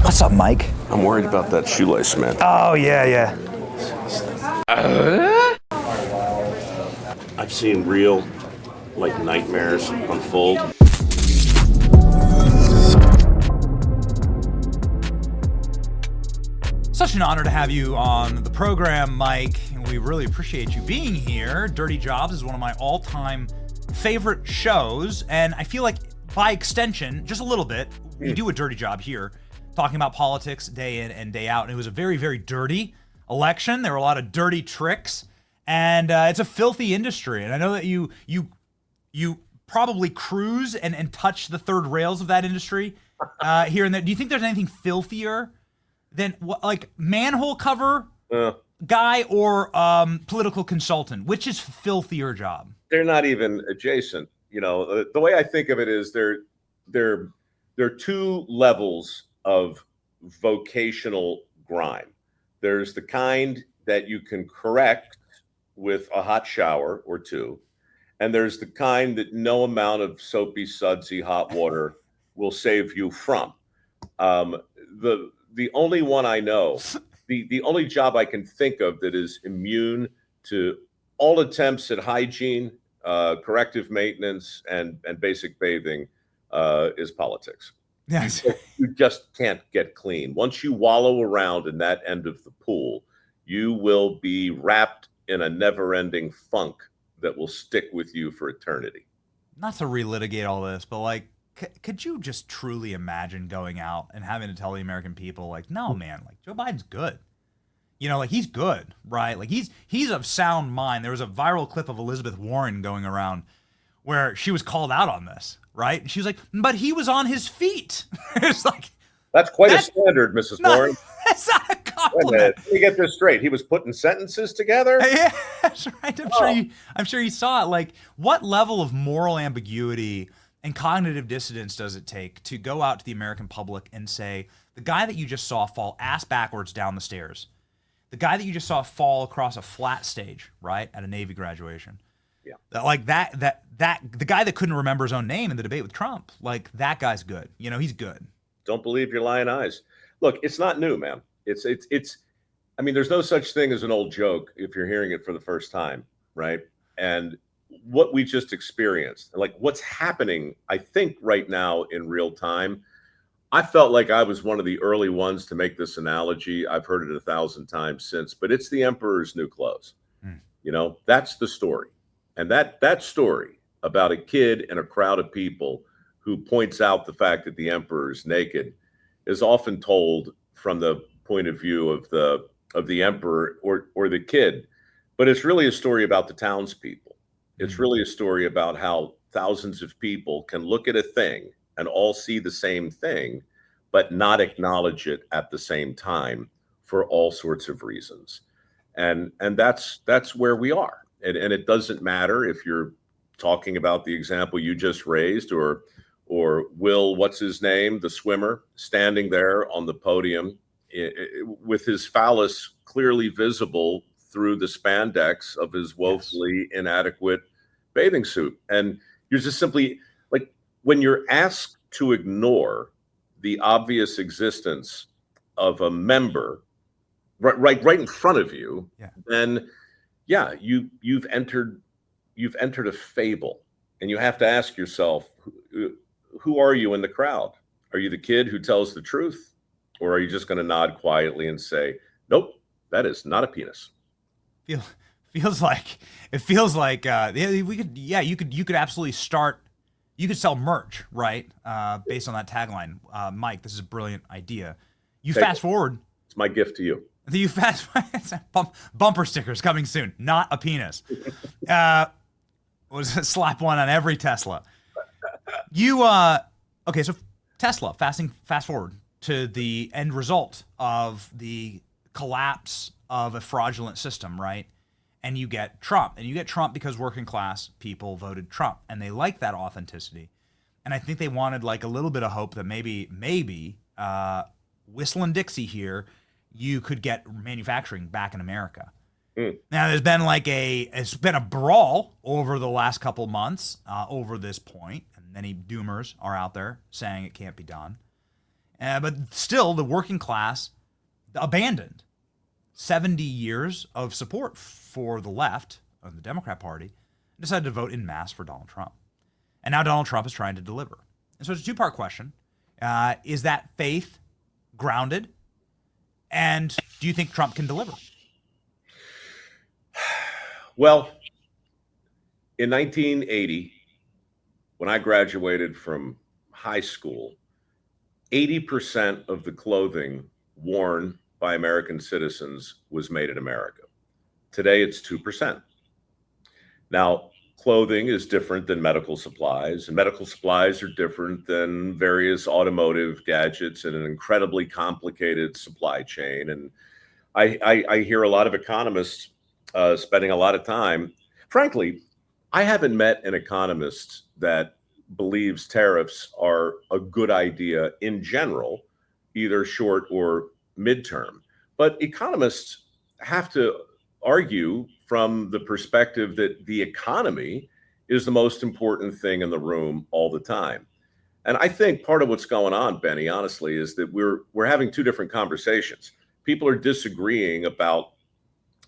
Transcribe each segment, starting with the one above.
What's up, Mike? I'm worried about that shoelace, man. Oh, yeah. I've seen real, nightmares unfold. Such an honor to have you on the program, Mike. And we really appreciate you being here. Dirty Jobs is one of my all-time favorite shows, and I feel like, by extension, just a little bit, we do a dirty job here, talking about politics day in and day out. And it was a very, very dirty election. There were a lot of dirty tricks, and it's a filthy industry. And I know that you probably cruise and touch the third rails of that industry here and there. Do you think there's anything filthier than manhole cover guy or political consultant? Which is filthier job? They're not even adjacent. You know, the way I think of it is there are two levels of vocational grime. There's the kind that you can correct with a hot shower or two, and there's the kind that no amount of soapy, sudsy hot water will save you from. The only one I know, the only job I can think of that is immune to all attempts at hygiene, corrective maintenance, and basic bathing is politics. Yes. You just can't get clean. Once you wallow around in that end of the pool, you will be wrapped in a never-ending funk that will stick with you for eternity. Not to relitigate all this, but could you just truly imagine going out and having to tell the American people, no, man, Joe Biden's good. You know, he's good, right? He's of sound mind. There was a viral clip of Elizabeth Warren going around where she was called out on this, right? And she was like, but he was on his feet. It's that's quite a standard, Mrs. Warren. That's not a Wait a compliment. minute. Let me get this straight. He was putting sentences together? Yeah, that's right. I'm sure you saw it. What level of moral ambiguity and cognitive dissonance does it take to go out to the American public and say, the guy that you just saw fall ass backwards down the stairs, the guy that you just saw fall across a flat stage, right, at a Navy graduation, yeah, the guy that couldn't remember his own name in the debate with Trump, that guy's good. You know, he's good. Don't believe your lying eyes. Look, it's not new, man. It's. I mean, there's no such thing as an old joke if you're hearing it for the first time, right? And what we just experienced, what's happening, I think right now in real time, I felt like I was one of the early ones to make this analogy. I've heard it 1,000 times since, but it's the emperor's new clothes. You know, that's the story. And that story about a kid and a crowd of people who points out the fact that the emperor is naked is often told from the point of view of the emperor or the kid. But it's really a story about the townspeople. It's really a story about how thousands of people can look at a thing and all see the same thing, but not acknowledge it at the same time for all sorts of reasons. And that's where we are. And it doesn't matter if you're talking about the example you just raised or Will, what's his name, the swimmer, standing there on the podium with his phallus clearly visible through the spandex of his woefully inadequate bathing suit. And you're just simply when you're asked to ignore the obvious existence of a member right in front of you, then you've entered a fable, and you have to ask yourself, who are you in the crowd? Are you the kid who tells the truth, or are you just going to nod quietly and say, nope, that is not a penis? Feels like you could absolutely start. You could sell merch, right? Based on that tagline. Mike, this is a brilliant idea. Fast forward. It's my gift to you. You fast bumper stickers coming soon. Not a penis. Slap one on every Tesla. Okay, so Tesla, fast forward to the end result of the collapse of a fraudulent system, right? And you get Trump. And you get Trump because working class people voted Trump. And they like that authenticity. And I think they wanted a little bit of hope that maybe whistling Dixie here, you could get manufacturing back in America. Now, there's been a brawl over the last couple months over this point. And Many doomers are out there saying it can't be done. But still, the working class abandoned 70 years of support for the left of the Democrat Party and decided to vote en masse for Donald Trump. And now Donald Trump is trying to deliver. And so it's a two-part question. Is that faith grounded? And do you think Trump can deliver? Well, in 1980, when I graduated from high school, 80% of the clothing worn by American citizens was made in America. Today, it's 2%. Now, clothing is different than medical supplies, and medical supplies are different than various automotive gadgets in an incredibly complicated supply chain. And I hear a lot of economists spending a lot of time. Frankly, I haven't met an economist that believes tariffs are a good idea in general, either short or midterm. But economists have to argue from the perspective that the economy is the most important thing in the room all the time. And I think part of what's going on, Benny, honestly, is that we're having two different conversations. People are disagreeing about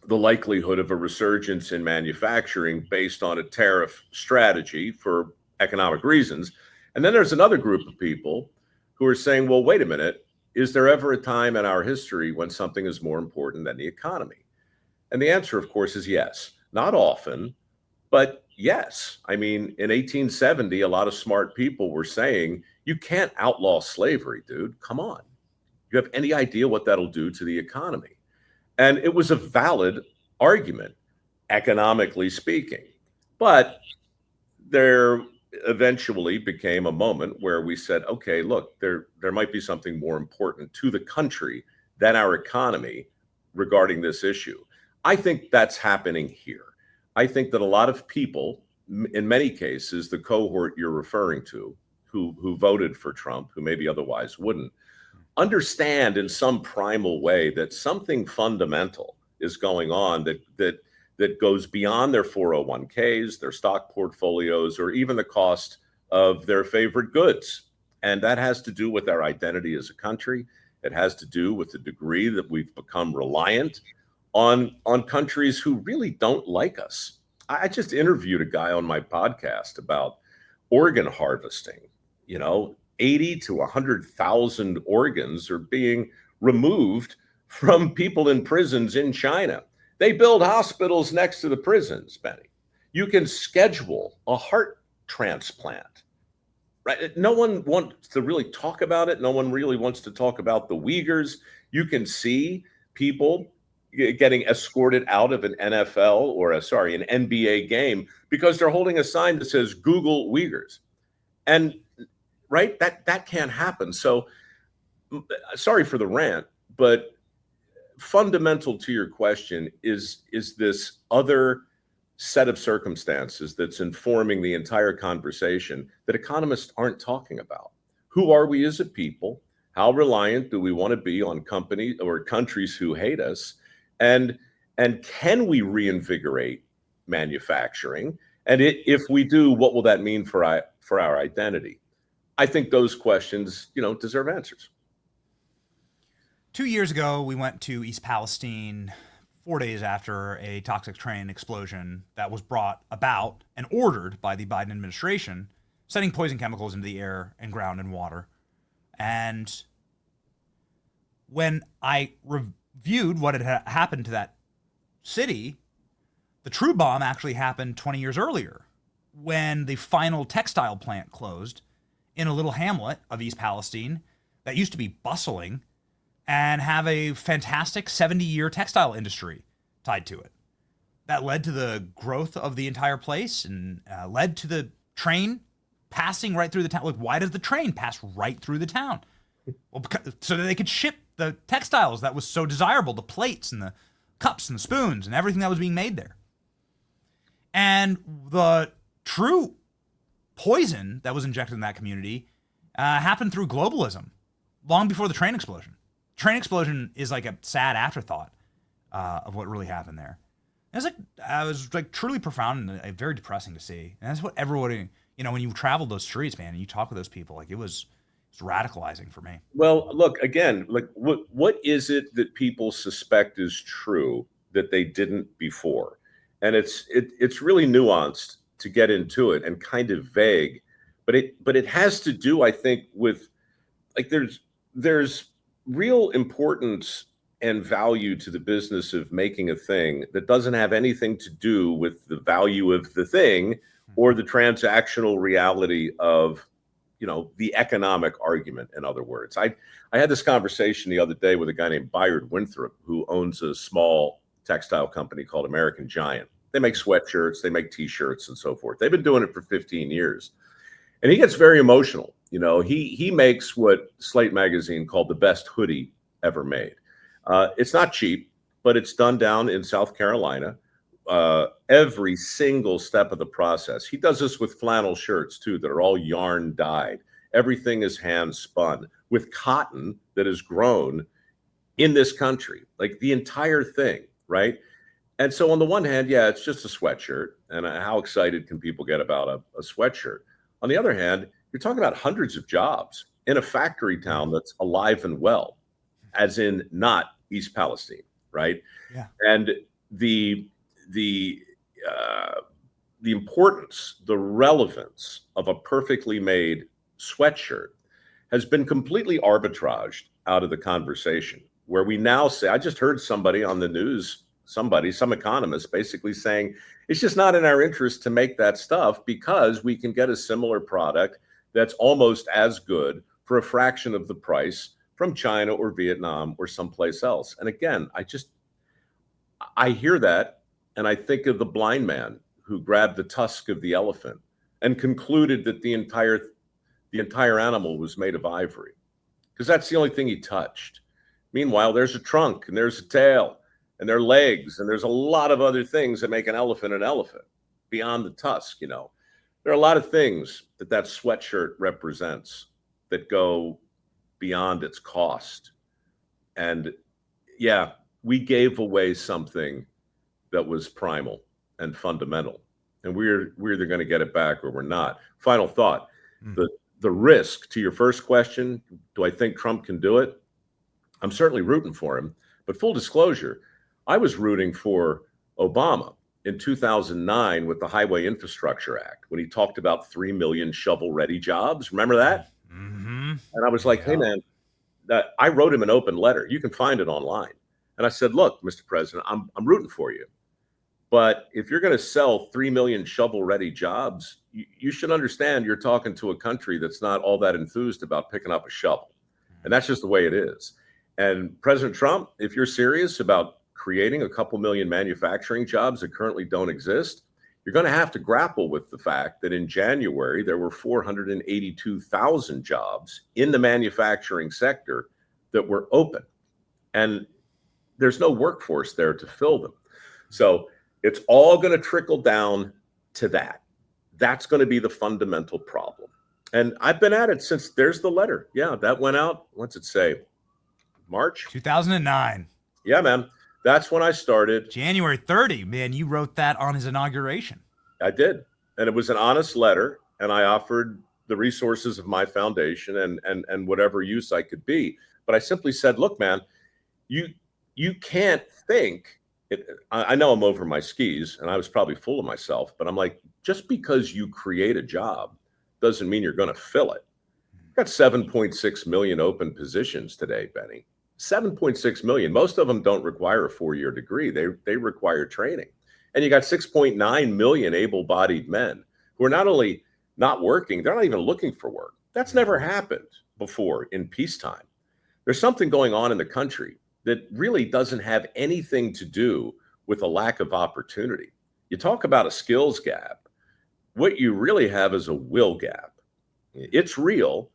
the likelihood of a resurgence in manufacturing based on a tariff strategy for economic reasons. And then there's another group of people who are saying, well, wait a minute, is there ever a time in our history when something is more important than the economy? And the answer, of course, is yes. Not often, but yes. I mean, in 1870, a lot of smart people were saying, you can't outlaw slavery, dude. Come on. You have any idea what that'll do to the economy? And it was a valid argument, economically speaking. But there eventually became a moment where we said, okay, look, there might be something more important to the country than our economy regarding this issue. I think that's happening here. I think that a lot of people, in many cases, the cohort you're referring to, who voted for Trump, who maybe otherwise wouldn't, understand in some primal way that something fundamental is going on that goes beyond their 401ks, their stock portfolios, or even the cost of their favorite goods. And that has to do with our identity as a country. It has to do with the degree that we've become reliant on countries who really don't like us. I just interviewed a guy on my podcast about organ harvesting. 80 to 100,000 organs are being removed from people in prisons in China. They build hospitals next to the prisons, Benny. You can schedule a heart transplant, right? No one wants to really talk about it. No one really wants to talk about the Uyghurs. You can see people getting escorted out of an NFL or an NBA game because they're holding a sign that says Google Uyghurs. And right, that can't happen. So sorry for the rant, but fundamental to your question is this other set of circumstances that's informing the entire conversation that economists aren't talking about. Who are we as a people? How reliant do we want to be on companies or countries who hate us? And can we reinvigorate manufacturing? And if we do, what will that mean for our identity? I think those questions, deserve answers. 2 years ago, we went to East Palestine 4 days after a toxic train explosion that was brought about and ordered by the Biden administration, sending poison chemicals into the air and ground and water. And when I reviewed what had happened to that city, the true bomb actually happened 20 years earlier when the final textile plant closed in a little hamlet of East Palestine that used to be bustling and have a fantastic 70-year textile industry tied to it. That led to the growth of the entire place and led to the train passing right through the town. Like, why does the train pass right through the town? Well, so that they could ship the textiles that was so desirable, the plates and the cups and the spoons and everything that was being made there. And the true poison that was injected in that community happened through globalism long before the train explosion. Train explosion is like a sad afterthought of what really happened there. It was truly profound and very depressing to see. And that's what everybody, when you travel those streets, man, and you talk with those people, like it's radicalizing for me. Well, look again. Like, what is it that people suspect is true that they didn't before? And it's really nuanced to get into it and kind of vague, but it has to do, I think, with like there's real importance and value to the business of making a thing that doesn't have anything to do with the value of the thing or the transactional reality of the economic argument. In other words, I had this conversation the other day with a guy named Bayard Winthrop, who owns a small textile company called American Giant. They make sweatshirts, they make t-shirts and so forth. They've been doing it for 15 years. And he gets very emotional. He makes what Slate magazine called the best hoodie ever made. It's not cheap, but it's done down in South Carolina. Every single step of the process. He does this with flannel shirts too, that are all yarn dyed. Everything is hand spun with cotton that is grown in this country, like the entire thing, right? And so on the one hand, yeah, it's just a sweatshirt. And how excited can people get about a sweatshirt? On the other hand, you're talking about hundreds of jobs in a factory town that's alive and well, as in not East Palestine, right? Yeah. And the importance, the relevance of a perfectly made sweatshirt has been completely arbitraged out of the conversation, where we now say, I just heard somebody on the news, some economist basically saying, it's just not in our interest to make that stuff because we can get a similar product that's almost as good for a fraction of the price from China or Vietnam or someplace else. And again, I hear that and I think of the blind man who grabbed the tusk of the elephant and concluded that the entire animal was made of ivory, because that's the only thing he touched. Meanwhile, there's a trunk and there's a tail and there are legs and there's a lot of other things that make an elephant beyond the tusk. There are a lot of things that sweatshirt represents that go beyond its cost. And yeah, we gave away something that was primal and fundamental, and we're either going to get it back or we're not. Final thought, the risk to your first question, do I think Trump can do it? I'm certainly rooting for him, but full disclosure, I was rooting for Obama in 2009 with the Highway Infrastructure Act, when he talked about 3 million shovel-ready jobs. Remember that? Mm-hmm. And I was like, hey, man, I wrote him an open letter. You can find it online. And I said, look, Mr. President, I'm rooting for you. But if you're going to sell 3 million shovel-ready jobs, you should understand you're talking to a country that's not all that enthused about picking up a shovel. And that's just the way it is. And President Trump, if you're serious about creating a couple million manufacturing jobs that currently don't exist, you're going to have to grapple with the fact that in January, there were 482,000 jobs in the manufacturing sector that were open. And there's no workforce there to fill them. So it's all going to trickle down to that. That's going to be the fundamental problem. And I've been at it since there's the letter. Yeah, that went out. What's it say? March 2009. Yeah, man. That's when I started. January 30, man, you wrote that on his inauguration. I did. And it was an honest letter. And I offered the resources of my foundation and whatever use I could be. But I simply said, look, man, you can't think. I know I'm over my skis and I was probably full of myself, but I'm like, just because you create a job doesn't mean you're going to fill it. We've got 7.6 million open positions today, Benny. 7.6 million. Most of them don't require a 4-year degree. They require training. And you got 6.9 million able-bodied men who are not only not working, they're not even looking for work. That's never happened before in peacetime. There's something going on in the country that really doesn't have anything to do with a lack of opportunity. You talk about a skills gap. What you really have is a will gap. It's real,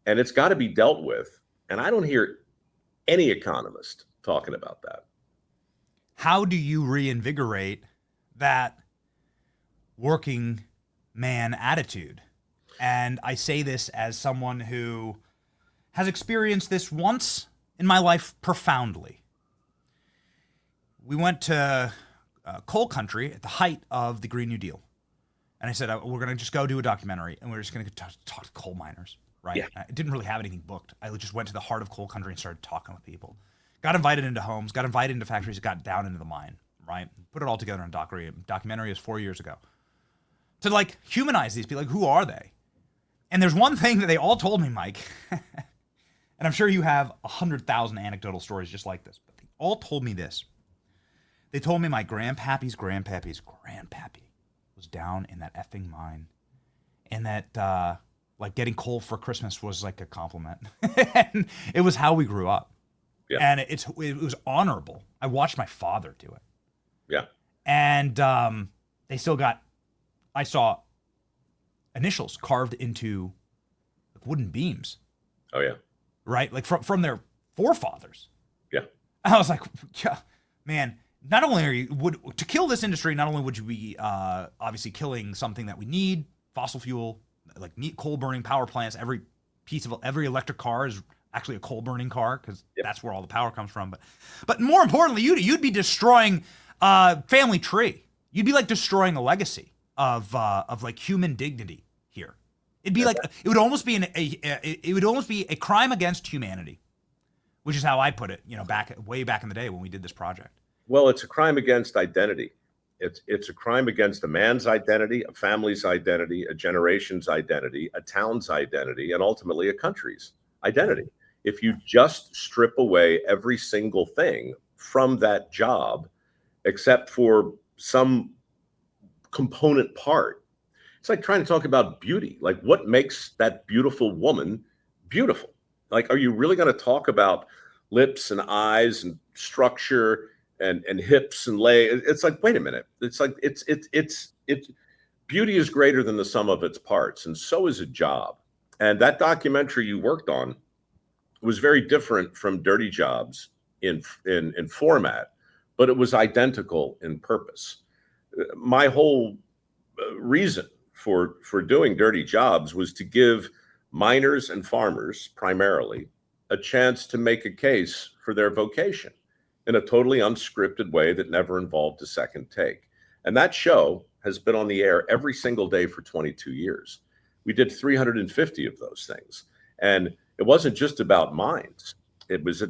and it's got to be dealt with. And I don't hear any economist talking about that. How do you reinvigorate that working man attitude? And I say this as someone who has experienced this once in my life profoundly. We went to coal country at the height of the Green New Deal. And I said, we're going to just go do a documentary, and we're just going to talk to coal miners, right? Yeah. I didn't really have anything booked. I just went to the heart of coal country and started talking with people. Got invited into homes, got invited into factories, got down into the mine, right? Put it all together in a documentary. Is 4 years ago. To like humanize these people, like who are they? And there's one thing that they all told me, Mike, and I'm sure you have 100,000 anecdotal stories just like this, but they all told me this. They told me my grandpappy's grandpappy's grandpappy was down in that effing mine, and that like getting coal for Christmas was like a compliment. And it was how we grew up. Yeah. And it was honorable. I watched my father do it. Yeah. And they still got, I saw initials carved into like wooden beams, Oh yeah. right? Like from their forefathers. Yeah. I was like, yeah, man, not only are you, to kill this industry, not only would you be obviously killing something that we need, fossil fuel, like coal burning power plants, every electric car is actually a coal burning car because that's where all the power comes from. But more importantly, you'd be destroying family tree. You'd be like destroying a legacy of like human dignity here. It'd be like it would almost be a crime against humanity, which is how I put it. Way back in the day when we did this project. Well, it's a crime against identity. It's a crime against a man's identity, a family's identity, a generation's identity, a town's identity, and ultimately a country's identity. If you just strip away every single thing from that job, except for some component part, it's like trying to talk about beauty. Like, what makes that beautiful woman beautiful? Like, are you really going to talk about lips and eyes and structure and hips and legs? It's like, wait a minute. It's like it's beauty is greater than the sum of its parts, and so is a job. And that documentary you worked on was very different from Dirty Jobs in format, but it was identical in purpose. My whole reason for doing Dirty Jobs was to give miners and farmers primarily a chance to make a case for their vocation in a totally unscripted way that never involved a second take. And that show has been on the air every single day for 22 years. We did 350 of those things. And it wasn't just about mines. It was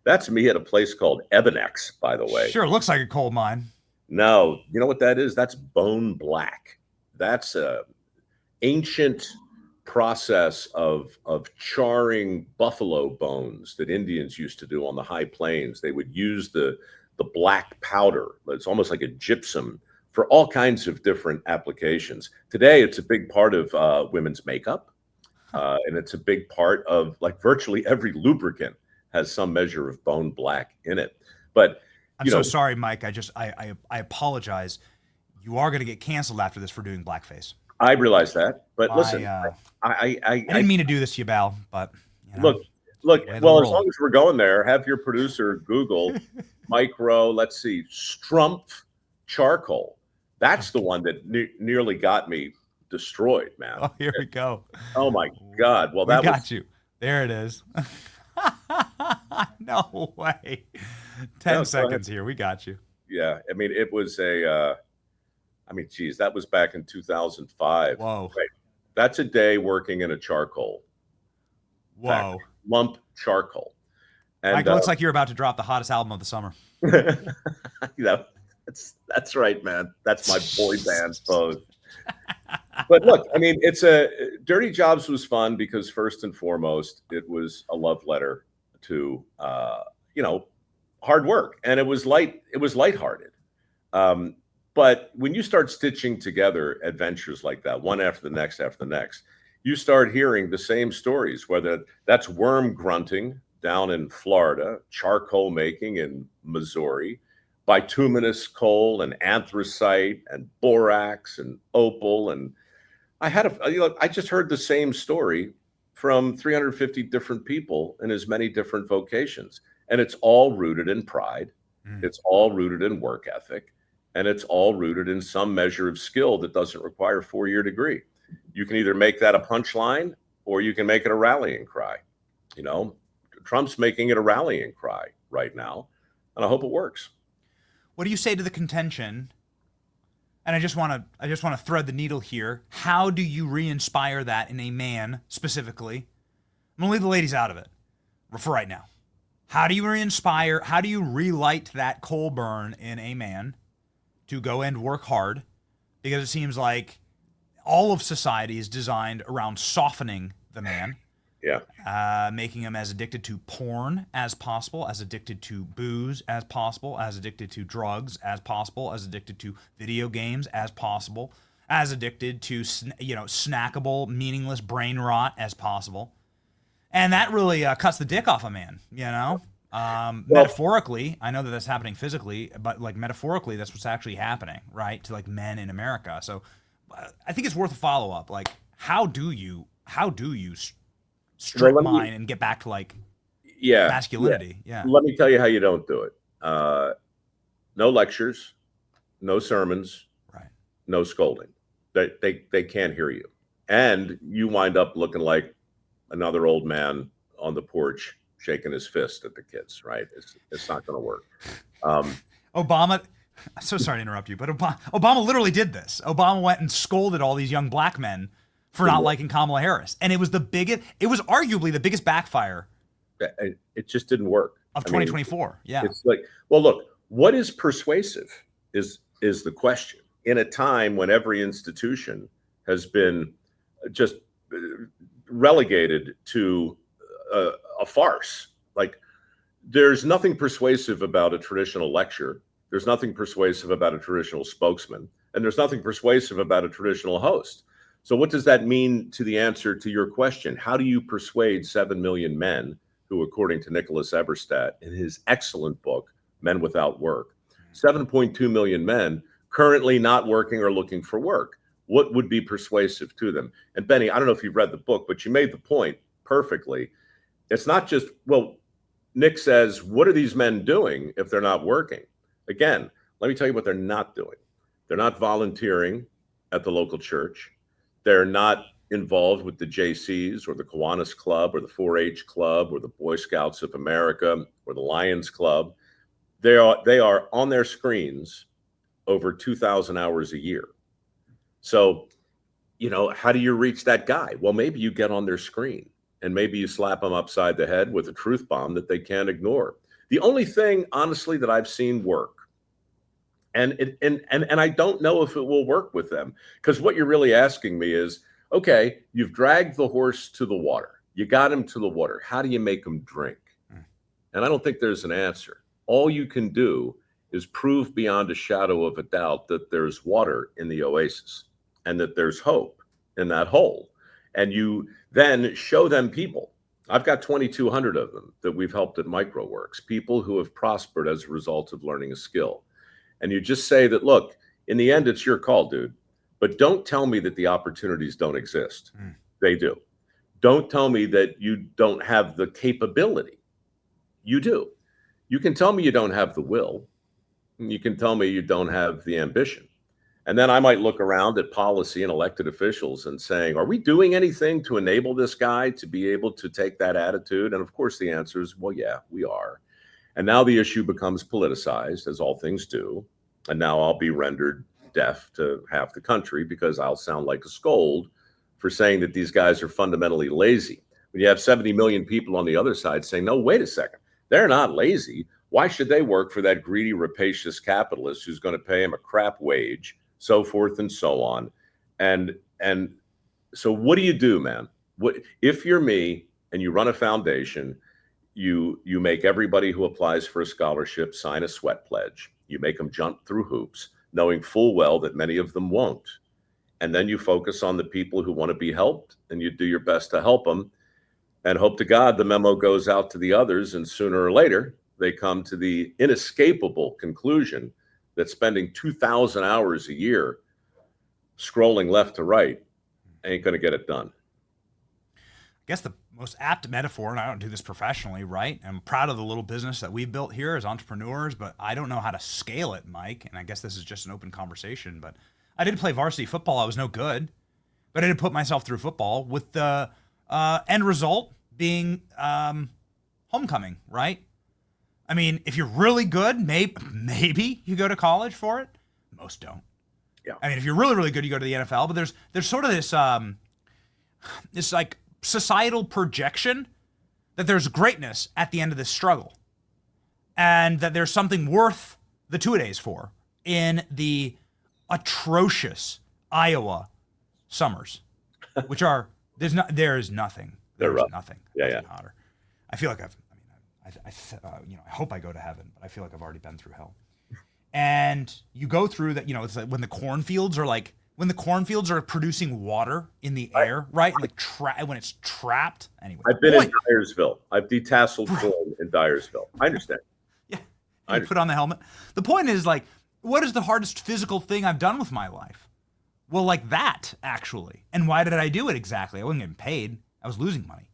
that's me at a place called Ebonex, by the way. Sure, looks like a coal mine. No, you know what that is? That's bone black. That's a ancient process of charring buffalo bones that Indians used to do on the high plains. They would use the black powder. It's almost like a gypsum for all kinds of different applications. Today, it's a big part of women's makeup, and it's a big part of like virtually every lubricant has some measure of bone black in it. But I'm so sorry, Mike. I apologize. You are going to get canceled after this for doing blackface. I realize that, but listen, I didn't mean to do this to you, Bal, but look. Well, as long as we're going there, have your producer Google micro. Let's see, Strumpf charcoal. That's the one that nearly got me destroyed, man. Oh, here we go. Oh my God. Well, we got you. There it is. No way. 10 seconds here. We got you. Yeah. I mean, it was geez, that was back in 2005. Whoa. Right. That's a day working in a charcoal. Whoa. Factory. Lump charcoal. And Mike, looks like you're about to drop the hottest album of the summer. That's right, man. That's my boy band pose. But look, I mean, Dirty Jobs was fun because first and foremost, it was a love letter to hard work, and it was lighthearted. But when you start stitching together adventures like that, one after the next, you start hearing the same stories, whether that's worm grunting down in Florida, charcoal making in Missouri, bituminous coal and anthracite and borax and opal. And I just heard the same story from 350 different people in as many different vocations. And it's all rooted in pride. It's all rooted in work ethic. And it's all rooted in some measure of skill that doesn't require a 4-year degree. You can either make that a punchline or you can make it a rallying cry. Trump's making it a rallying cry right now. And I hope it works. What do you say to the contention And I just want to thread the needle here. How do you re-inspire that in a man specifically? I'm gonna leave the ladies out of it for right now. How do you re-inspire? How do you relight that coal burn in a man to go and work hard? Because it seems like all of society is designed around softening the man. Yeah. Making him as addicted to porn as possible, as addicted to booze as possible, as addicted to drugs as possible, as addicted to video games as possible, as addicted to snackable, meaningless brain rot as possible. And that really cuts the dick off a man, metaphorically. I know that that's happening physically, but like metaphorically, that's what's actually happening, right? To like men in America. So I think it's worth a follow up. Like, how do you strip mine and get back to like masculinity? Yeah. Let me tell you how you don't do it. No lectures, no sermons, right? No scolding. They can't hear you, and you wind up looking like another old man on the porch shaking his fist at the kids. Right? It's not going to work. Obama. I'm so sorry to interrupt you, but Obama literally did this. Obama went and scolded all these young black men for not liking Kamala Harris. And it was arguably the biggest backfire. It just didn't work. Of 2024. Yeah. It's like, well, look, what is persuasive is the question. In a time when every institution has been just relegated to a farce. Like, there's nothing persuasive about a traditional lecture. There's nothing persuasive about a traditional spokesman. And there's nothing persuasive about a traditional host. So what does that mean to the answer to your question? How do you persuade 7 million men who, according to Nicholas Eberstadt in his excellent book, Men Without Work, 7.2 million men currently not working or looking for work? What would be persuasive to them? And Benny, I don't know if you've read the book, but you made the point perfectly. It's not just, well, Nick says, what are these men doing if they're not working? Again, let me tell you what they're not doing. They're not volunteering at the local church. They're not involved with the JCs or the Kiwanis Club or the 4-H Club or the Boy Scouts of America or the Lions Club. They are on their screens over 2,000 hours a year. So, how do you reach that guy? Well, maybe you get on their screen and maybe you slap them upside the head with a truth bomb that they can't ignore. The only thing, honestly, that I've seen work, and I don't know if it will work with them, because what you're really asking me is, okay, you've dragged the horse to the water. You got him to the water. How do you make him drink? And I don't think there's an answer. All you can do is prove beyond a shadow of a doubt that there's water in the oasis and that there's hope in that hole. And you then show them people. I've got 2,200 of them that we've helped at MicroWorks, people who have prospered as a result of learning a skill. And you just say that, look, in the end, it's your call, dude. But don't tell me that the opportunities don't exist. They do. Don't tell me that you don't have the capability. You do. You can tell me you don't have the will. You can tell me you don't have the ambition. And then I might look around at policy and elected officials and saying, are we doing anything to enable this guy to be able to take that attitude? And of course, the answer is, well, yeah, we are. And now the issue becomes politicized, as all things do. And now I'll be rendered deaf to half the country because I'll sound like a scold for saying that these guys are fundamentally lazy. When you have 70 million people on the other side saying, no, wait a second, they're not lazy. Why should they work for that greedy, rapacious capitalist who's going to pay them a crap wage, so forth and so on? And so what do you do, man? What if you're me and you run a foundation? You make everybody who applies for a scholarship sign a sweat pledge. You make them jump through hoops, knowing full well that many of them won't. And then you focus on the people who want to be helped, and you do your best to help them, and hope to God the memo goes out to the others, and sooner or later they come to the inescapable conclusion that spending 2,000 hours a year scrolling left to right ain't going to get it done. I guess the most apt metaphor, and I don't do this professionally, right? I'm proud of the little business that we've built here as entrepreneurs, but I don't know how to scale it, Mike. And I guess this is just an open conversation, but I did play varsity football. I was no good, but I did put myself through football with the end result being homecoming, right? I mean, if you're really good, maybe you go to college for it. Most don't. Yeah. I mean, if you're really, really good, you go to the NFL. But there's sort of this like societal projection that there's greatness at the end of this struggle, and that there's something worth the two-a-days for in the atrocious Iowa summers, which are there is nothing. They're There's rough. nothing. Yeah. Hotter. I feel like I hope I go to heaven, but I feel like I've already been through hell. And you go through that, it's like when the cornfields are producing water in the air, right? And like when it's trapped. Anyway, I've been in Dyersville. I've detasseled corn in Dyersville. I understand. Yeah. You put on the helmet. The point is, like, what is the hardest physical thing I've done with my life? Well, like that, actually. And why did I do it exactly? I wasn't getting paid. I was losing money,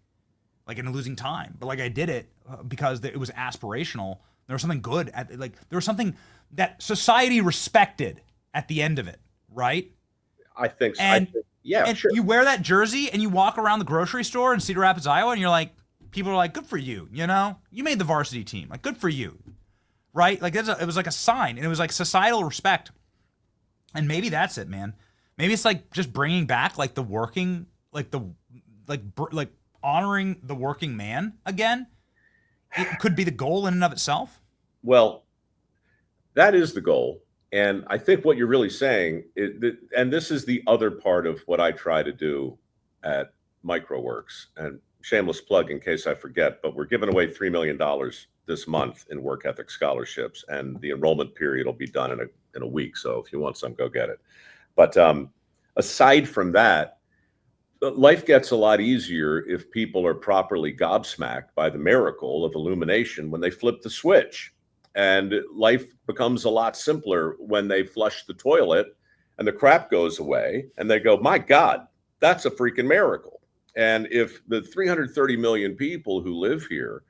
like, and losing time. But like, I did it because it was aspirational. There was something good there was something that society respected at the end of it, right? I think so. And, and sure. You wear that jersey and you walk around the grocery store in Cedar Rapids, Iowa, and you're like, people are like, good for you, you made the varsity team, like, good for you, right? Like, it was like a sign, and it was like societal respect. And maybe that's it, man. Maybe it's like just bringing back like the working, like honoring the working man again. It could be the goal in and of itself. Well, that is the goal. And I think what you're really saying is and this is the other part of what I try to do at MicroWorks, and shameless plug in case I forget, but we're giving away $3 million this month in work ethic scholarships, and the enrollment period will be done in a week. So if you want some, go get it. But aside from that, life gets a lot easier if people are properly gobsmacked by the miracle of illumination when they flip the switch. And life becomes a lot simpler when they flush the toilet and the crap goes away and they go, my God, that's a freaking miracle. And if the 330 million people who live here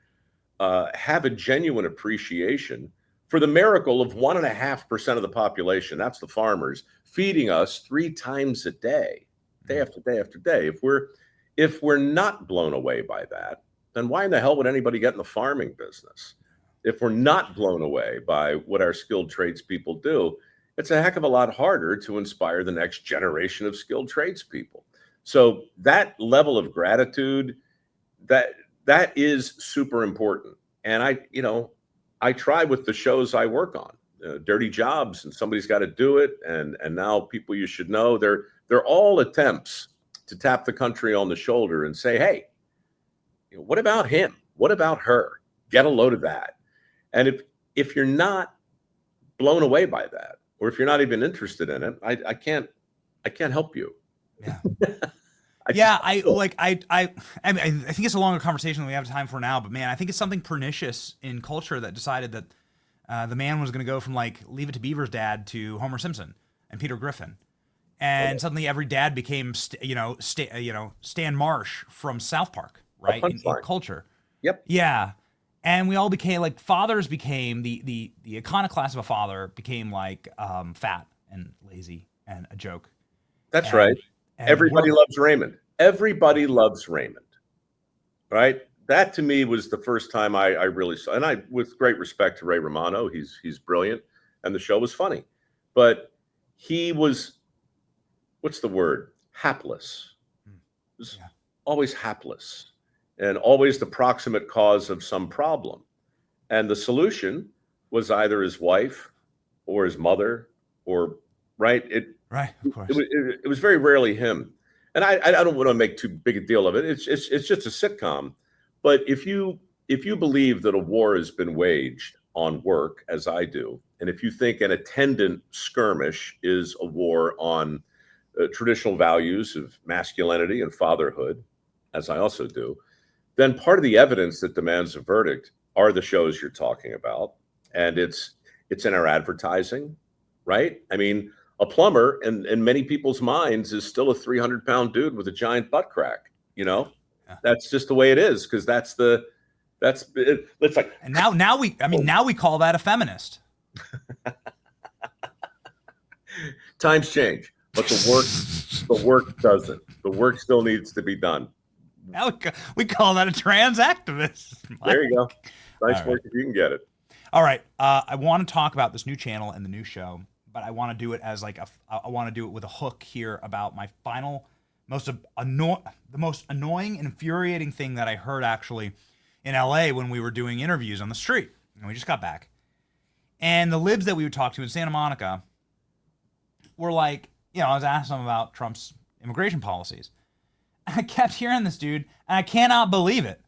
have a genuine appreciation for the miracle of 1.5% of the population, that's the farmers, feeding us 3 times a day, day after day after day. If we're not blown away by that, then why in the hell would anybody get in the farming business? If we're not blown away by what our skilled tradespeople do, it's a heck of a lot harder to inspire the next generation of skilled tradespeople. So that level of gratitude, that is super important. And I try with the shows I work on, Dirty Jobs, and Somebody's Got to Do It, and now People You Should Know. They're all attempts to tap the country on the shoulder and say, hey, what about him? What about her? Get a load of that. And if you're not blown away by that, or if you're not even interested in it, I can't help you. Yeah. I think it's a longer conversation than we have time for now, but man, I think it's something pernicious in culture that decided that the man was going to go from like Leave It to Beaver's dad to Homer Simpson and Peter Griffin. And suddenly every dad became, Stan Marsh from South Park, right? In culture. Yep. Yeah. And we all became like, fathers became the iconoclast of a father became like fat and lazy and a joke. That's right. And everybody loves Raymond. Everybody loves Raymond. Right? That to me was the first time I really saw, and I, with great respect to Ray Romano, he's brilliant, and the show was funny. But he was, what's the word? Hapless. Always hapless. And always the proximate cause of some problem. And the solution was either his wife or his mother, or right. Right. Of course. It was very rarely him. And I don't want to make too big a deal of it. It's just a sitcom. But if you believe that a war has been waged on work, as I do, and if you think an attendant skirmish is a war on traditional values of masculinity and fatherhood, as I also do, then part of the evidence that demands a verdict are the shows you're talking about. And it's in our advertising, right? I mean, a plumber in many people's minds is still a 300-pound dude with a giant butt crack, Yeah. That's just the way it is, because it's like. And now we call that a feminist. Times change, but the work doesn't. The work still needs to be done. Now we call that a trans activist. There you go. Nice work if you can get it. All right. I want to talk about this new channel and the new show, but I want to do it as like I want to do it with a hook here about my final the most annoying and infuriating thing that I heard actually in LA when we were doing interviews on the street. And we just got back. And the libs that we would talk to in Santa Monica were like, I was asking them about Trump's immigration policies. And I kept hearing this dude, and I cannot believe it.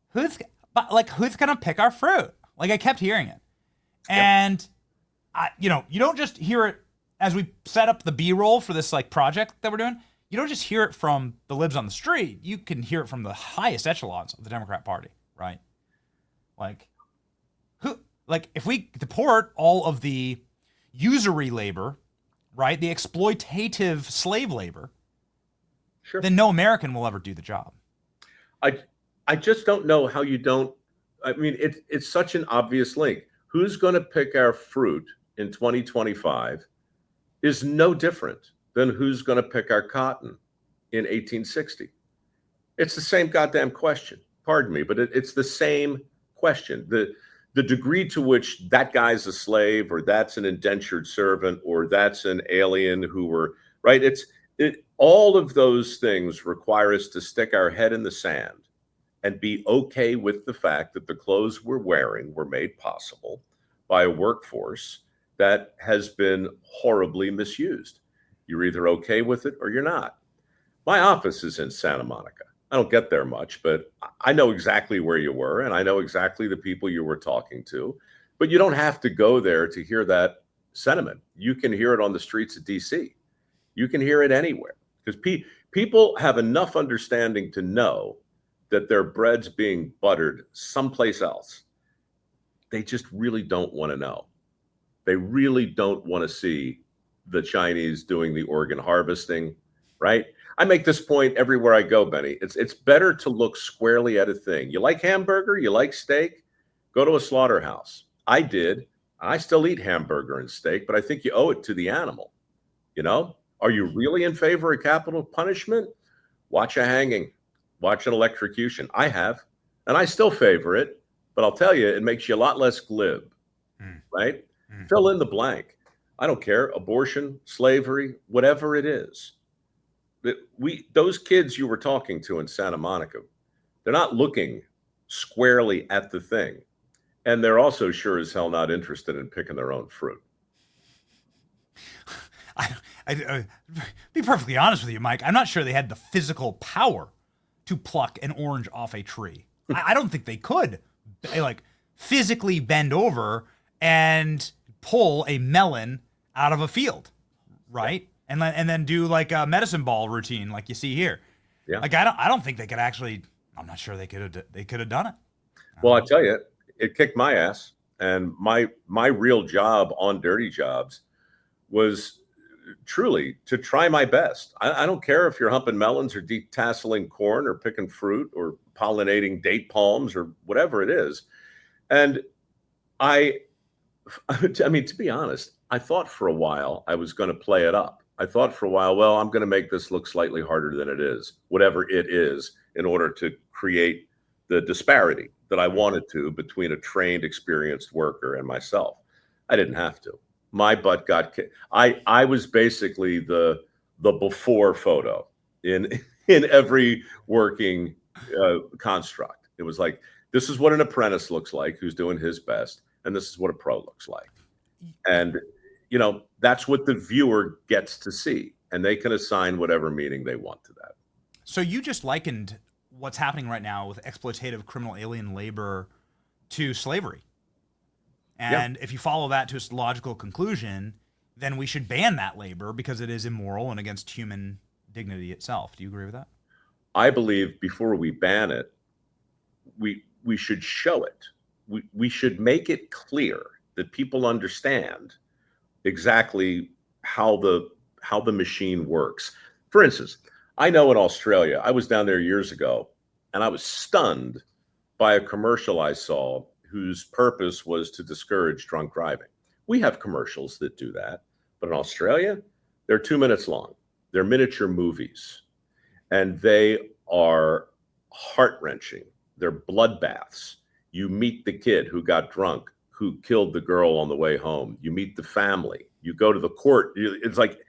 Who's going to pick our fruit? Like, I kept hearing it. And, you don't just hear it as we set up the B-roll for this, like, project that we're doing. You don't just hear it from the libs on the street. You can hear it from the highest echelons of the Democrat Party, right? If we deport all of the usury labor, right, the exploitative slave labor, sure, then no American will ever do the job. I just don't know how you don't. I mean, it's such an obvious link. Who's going to pick our fruit in 2025 is no different than who's going to pick our cotton in 1860. It's the same goddamn question. Pardon me, but it's the same question. The degree to which that guy's a slave, or that's an indentured servant, or that's an alien who were, right? All of those things require us to stick our head in the sand and be okay with the fact that the clothes we're wearing were made possible by a workforce that has been horribly misused. You're either okay with it or you're not. My office is in Santa Monica. I don't get there much, but I know exactly where you were, and I know exactly the people you were talking to. But you don't have to go there to hear that sentiment. You can hear it on the streets of DC. You can hear it anywhere, because people have enough understanding to know that their bread's being buttered someplace else. They just really don't want to know. They really don't want to see the Chinese doing the organ harvesting, right? I make this point everywhere I go, Benny. It's better to look squarely at a thing. You like hamburger? You like steak? Go to a slaughterhouse. I did. I still eat hamburger and steak, but I think you owe it to the animal. Are you really in favor of capital punishment? Watch a hanging. Watch an electrocution. I have, and I still favor it, but I'll tell you, it makes you a lot less glib, right? Fill in the blank. I don't care. Abortion, slavery, whatever it is. Those kids you were talking to in Santa Monica, they're not looking squarely at the thing. And they're also sure as hell not interested in picking their own fruit. I be perfectly honest with you, Mike. I'm not sure they had the physical power to pluck an orange off a tree. I don't think they could, physically bend over and pull a melon out of a field, right? And then do like a medicine ball routine, like you see here. Yeah. I don't think they could actually. I'm not sure they could have done it. Well, I tell you, it kicked my ass, and my real job on Dirty Jobs was truly to try my best. I don't care if you're humping melons or detasseling corn or picking fruit or pollinating date palms or whatever it is. And I mean, to be honest, I thought for a while I was going to play it up. I thought for a while, well, I'm going to make this look slightly harder than it is, whatever it is, in order to create the disparity that I wanted to between a trained, experienced worker and myself. I didn't have to. My butt got kicked. I was basically the before photo in every working construct. It was like, this is what an apprentice looks like who's doing his best, and this is what a pro looks like. And that's what the viewer gets to see, and they can assign whatever meaning they want to that. So you just likened what's happening right now with exploitative criminal alien labor to slavery. And if you follow that to its logical conclusion, then we should ban that labor because it is immoral and against human dignity itself. Do you agree with that? I believe before we ban it, we should show it. We should make it clear that people understand exactly how the machine works. For instance, I know in Australia, I was down there years ago, and I was stunned by a commercial I saw whose purpose was to discourage drunk driving. We have commercials that do that, but in Australia, they're 2 minutes long. They're miniature movies, and they are heart-wrenching. They're bloodbaths. You meet the kid who got drunk, who killed the girl on the way home. You meet the family. You go to the court. It's like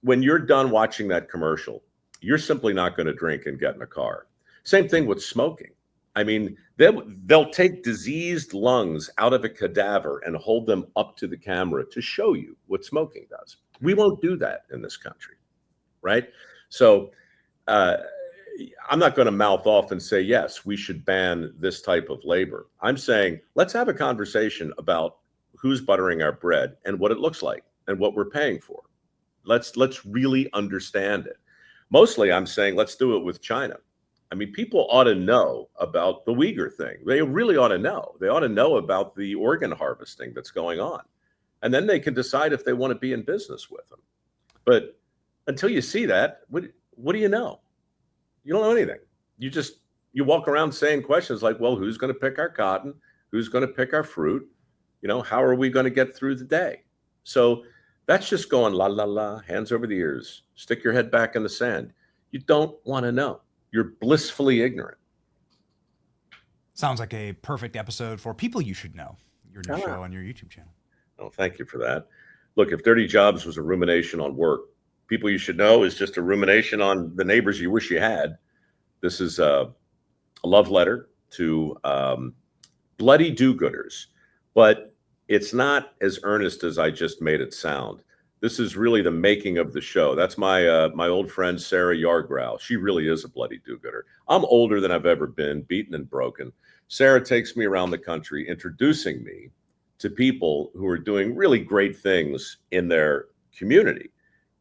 when you're done watching that commercial, you're simply not going to drink and get in a car. Same thing with smoking. I mean, they'll take diseased lungs out of a cadaver and hold them up to the camera to show you what smoking does. We won't do that in this country, right? So I'm not going to mouth off and say, yes, we should ban this type of labor. I'm saying, let's have a conversation about who's buttering our bread and what it looks like and what we're paying for. Let's really understand it. Mostly, I'm saying, let's do it with China. I mean, people ought to know about the Uyghur thing. They really ought to know. They ought to know about the organ harvesting that's going on. And then they can decide if they want to be in business with them. But until you see that, what do you know? You don't know anything. You walk around saying questions like, well, who's going to pick our cotton? Who's going to pick our fruit? You know, how are we going to get through the day? So that's just going la, la, la, hands over the ears, stick your head back in the sand. You don't want to know. You're blissfully ignorant. Sounds like a perfect episode for People You Should Know, your new show on your YouTube channel. Oh, thank you for that. Look, if Dirty Jobs was a rumination on work, People You Should Know is just a rumination on the neighbors you wish you had. This is a love letter to bloody do-gooders, but it's not as earnest as I just made it sound. This is really the making of the show. That's my my old friend, Sarah Yargrow. She really is a bloody do-gooder. I'm older than I've ever been, beaten and broken. Sarah takes me around the country, introducing me to people who are doing really great things in their community.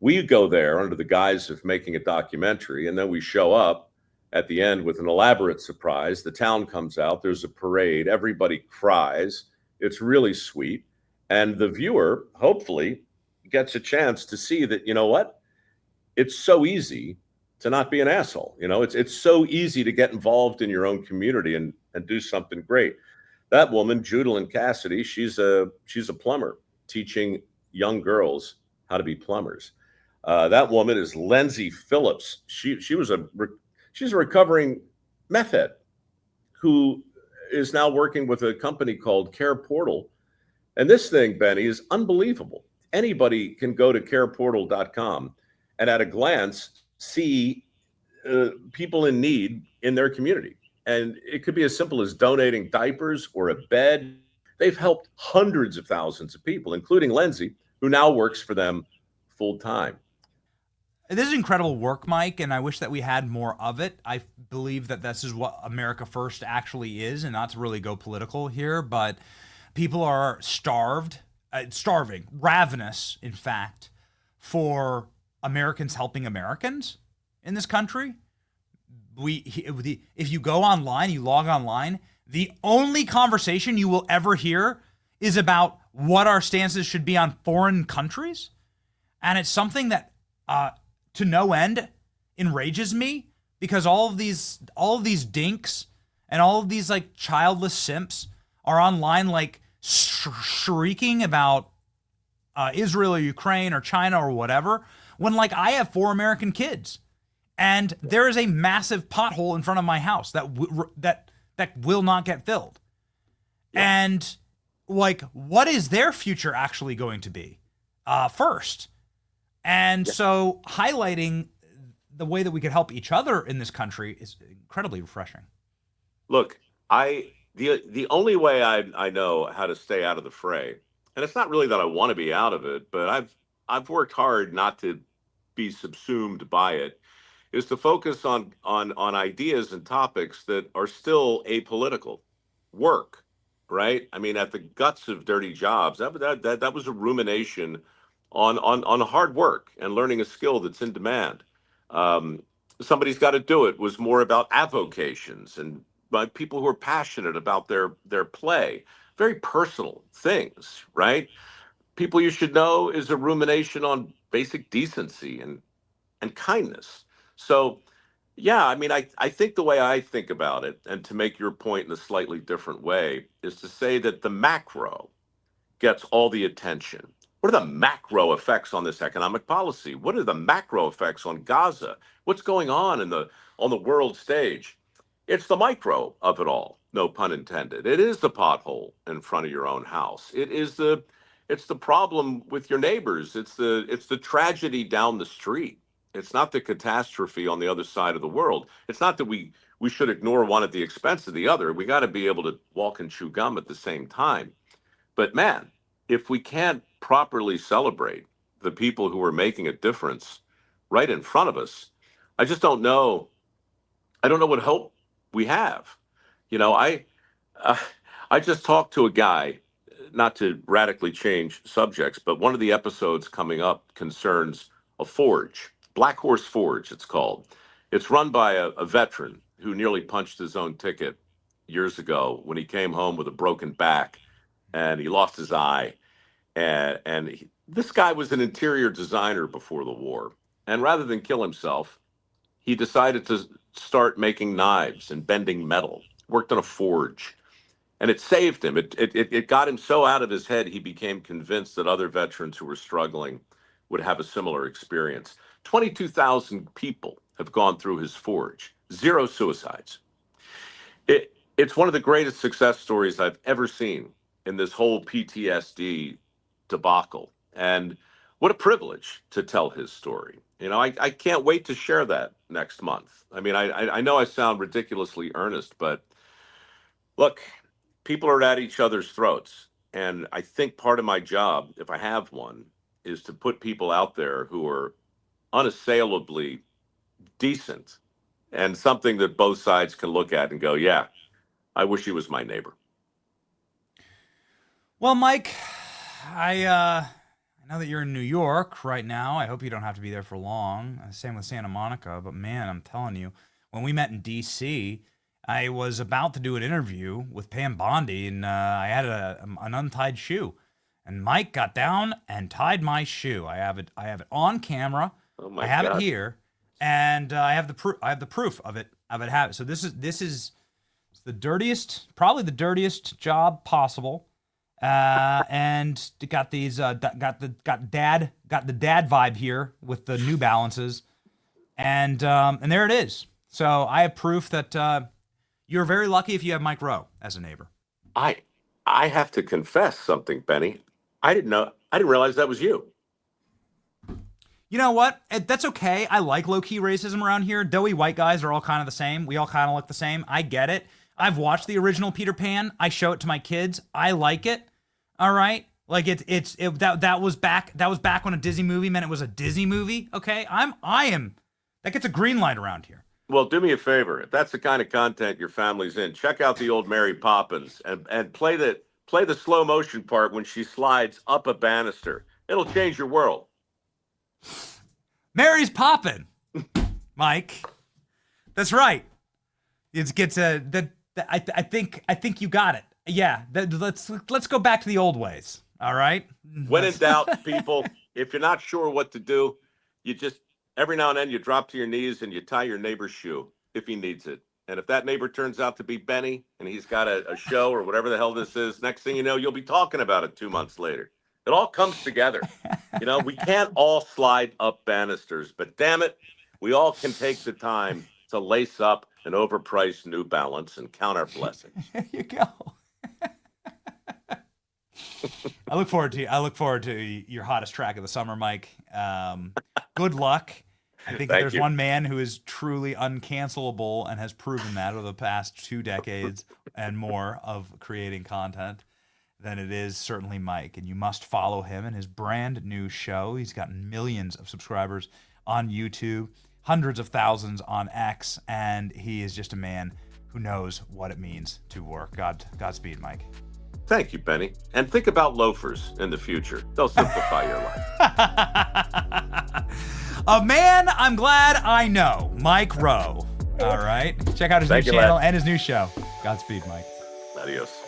We go there under the guise of making a documentary, and then we show up at the end with an elaborate surprise. The town comes out, there's a parade, everybody cries. It's really sweet. And the viewer, hopefully, gets a chance to see that, you know what? It's so easy to not be an asshole. You know, it's so easy to get involved in your own community and do something great. That woman, Judalyn Cassidy, she's a plumber teaching young girls how to be plumbers. That woman is Lindsay Phillips. She's a recovering meth head who is now working with a company called Care Portal. And this thing, Benny, is unbelievable. Anybody can go to careportal.com and at a glance see people in need in their community. And it could be as simple as donating diapers or a bed. They've helped hundreds of thousands of people, including Lindsay, who now works for them full time. This is incredible work, Mike, and I wish that we had more of it. I believe that this is what America First actually is, and not to really go political here, but people are starving, ravenous, in fact, for Americans helping Americans in this country. If you go online, you log online, the only conversation you will ever hear is about what our stances should be on foreign countries. And it's something that to no end enrages me, because all of these dinks and all of these like childless simps are online like shrieking about Israel or Ukraine or China or whatever, when like I have 4 American kids and there is a massive pothole in front of my house that will not get filled. Yeah. And like, what is their future actually going to be first? And so highlighting the way that we could help each other in this country is incredibly refreshing. Look, the only way I know how to stay out of the fray, and it's not really that I want to be out of it, but I've worked hard not to be subsumed by it, is to focus on ideas and topics that are still apolitical. Work, right? I mean, at the guts of Dirty Jobs, that was a rumination on hard work and learning a skill that's in demand. Somebody's got to do it was more about avocations and by people who are passionate about their play, very personal things, right? People You Should Know is a rumination on basic decency and kindness. So, yeah, I mean, I think the way I think about it, and to make your point in a slightly different way, is to say that the macro gets all the attention. What are the macro effects on this economic policy? What are the macro effects on Gaza? What's going on on the world stage? It's the micro of it all, no pun intended. It is the pothole in front of your own house. It is the It's the problem with your neighbors. It's the tragedy down the street. It's not the catastrophe on the other side of the world. It's not that we should ignore one at the expense of the other. We got to be able to walk and chew gum at the same time. But man, if we can't properly celebrate the people who are making a difference right in front of us, I just don't know. I don't know what hope we have. You know, I just talked to a guy, not to radically change subjects, but one of the episodes coming up concerns a forge, Black Horse Forge, it's called. It's run by a veteran who nearly punched his own ticket years ago when he came home with a broken back and he lost his eye. This guy was an interior designer before the war. And rather than kill himself, he decided to start making knives and bending metal, worked on a forge. And it saved him. It got him so out of his head, he became convinced that other veterans who were struggling would have a similar experience. 22,000 people have gone through his forge, 0 suicides. It's one of the greatest success stories I've ever seen in this whole PTSD debacle. And what a privilege to tell his story. You know, I can't wait to share that next month. I mean, I know I sound ridiculously earnest, but look, people are at each other's throats. And I think part of my job, if I have one, is to put people out there who are unassailably decent and something that both sides can look at and go, yeah, I wish he was my neighbor. Well, Mike, I know that you're in New York right now. I hope you don't have to be there for long. Same with Santa Monica. But man, I'm telling you, when we met in D.C., I was about to do an interview with Pam Bondi, and I had an untied shoe. And Mike got down and tied my shoe. I have it on camera. Oh my I have God. it here, and I have the proof. I have the proof of it. So this is the dirtiest, probably the dirtiest job possible. And it got these got the dad vibe here with the New Balances, and there it is. So I have proof that you're very lucky if you have Mike Rowe as a neighbor. I have to confess something, Benny. I didn't realize that was you. You know what? That's okay. I like low-key racism around here. Doughy white guys are all kind of the same. We all kind of look the same. I get it. I've watched the original Peter Pan. I show it to my kids. I like it. All right? Like that was back when a Disney movie meant it was a Disney movie. Okay? That gets a green light around here. Well, do me a favor. If that's the kind of content your family's in, check out the old Mary Poppins and play the slow motion part when she slides up a banister. It'll change your world. Mary's poppin', Mike. That's right. It gets I think you got it. Yeah. Let's go back to the old ways. All right. When in doubt, people, if you're not sure what to do, you just every now and then you drop to your knees and you tie your neighbor's shoe if he needs it. And if that neighbor turns out to be Benny and he's got a show or whatever the hell this is, next thing you know, you'll be talking about it 2 months later. It all comes together. You know, we can't all slide up banisters, but damn it, we all can take the time to lace up an overpriced New Balance and count our blessings. There you go. I look forward to your hottest track of the summer, Mike. Good luck. I think if there's one man who is truly uncancelable and has proven that over the past 2 decades and more of creating content, then it is certainly Mike. And you must follow him and his brand new show. He's gotten millions of subscribers on YouTube, hundreds of thousands on X, and he is just a man who knows what it means to work. Godspeed, Mike. Thank you, Benny. And think about loafers in the future. They'll simplify your life. A man I'm glad I know, Mike Rowe. All right. Check out his new channel and his new show. Godspeed, Mike. Adios.